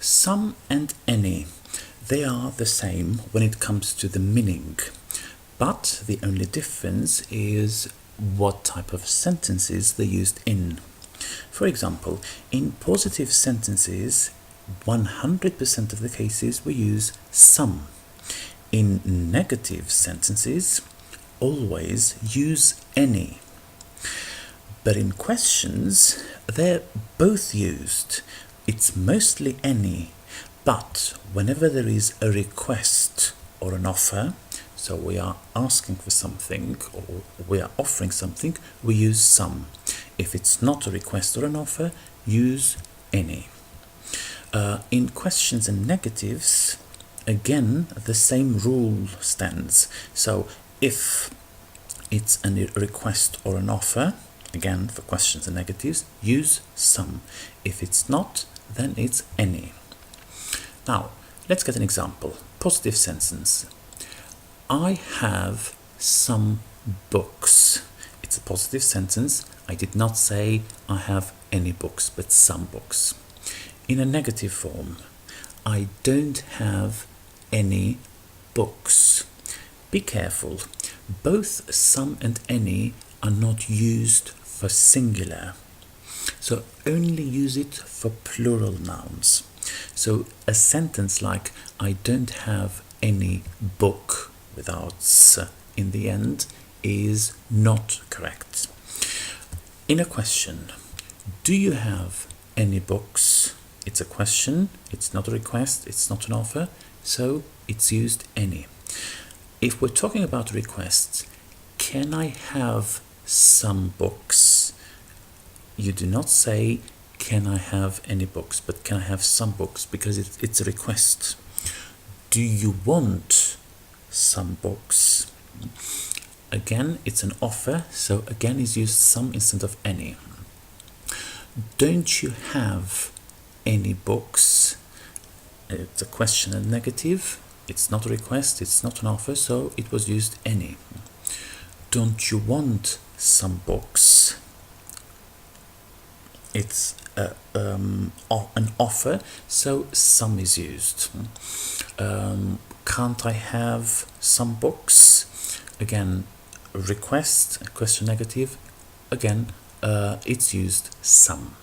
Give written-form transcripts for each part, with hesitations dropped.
Some and any, they are the same when it comes to the meaning, but the only difference is what type of sentences they're used in. For example, in positive sentences, 100% of the cases we use some. In negative sentences, always use any. But in questions, they're both used. It's mostly any, but whenever there is a request or an offer, so we are asking for something or we are offering something, we use some. If it's not a request or an offer, use any. In questions and negatives, again, the same rule stands. So if it's a request or an offer, again, for questions and negatives, use some. If it's not, then it's any. Now, let's get an example. Positive sentence. I have some books. It's a positive sentence. I did not say I have any books, but some books. In a negative form, I don't have any books. Be careful. Both some and any are not used for singular. So only use it for plural nouns. So a sentence like I don't have any book without s in the end is not correct. In a question, do you have any books? It's a question, it's not a request, it's not an offer, so it's used any. If we're talking about requests, can I have some books? You do not say, can I have any books, but can I have some books, because it's a request. Do you want some books? Again, it's an offer, so again is used some instead of any. Don't you have any books? It's a question and negative. It's not a request, it's not an offer, so it was used any. Don't you want some books? It's an offer, so some is used. Can't I have some books? Again, request, question negative. Again, it's used some.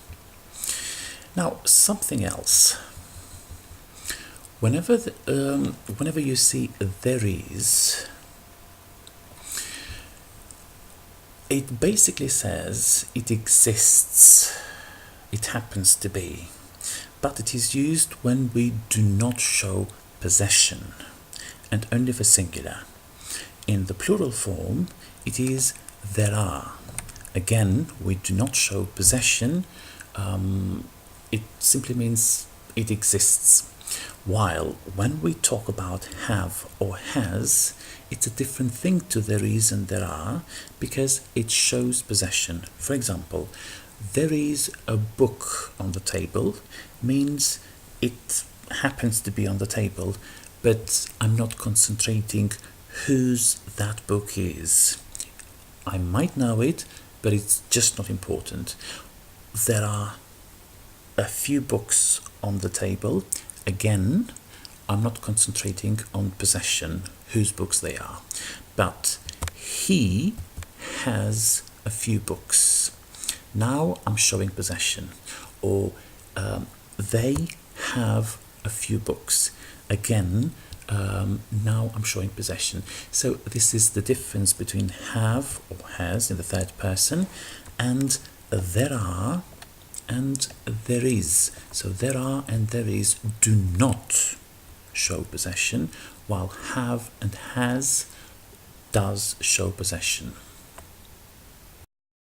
Now, something else. Whenever you see there is, it basically says it exists. It happens to be, but it is used when we do not show possession and only for singular. In the plural form, it is there are. Again, we do not show possession. It simply means it exists. While when we talk about have or has, it's a different thing to there is and there are, because it shows possession. For example, there is a book on the table means it happens to be on the table, but I'm not concentrating whose that book is. I might know it, but it's just not important. There are a few books on the table. Again, I'm not concentrating on possession, whose books they are. But he has a few books. Now I'm showing possession. Or they have a few books. Again, now I'm showing possession. So this is the difference between have or has in the third person and there are and there is. So there are and there is do not show possession, while have and has does show possession.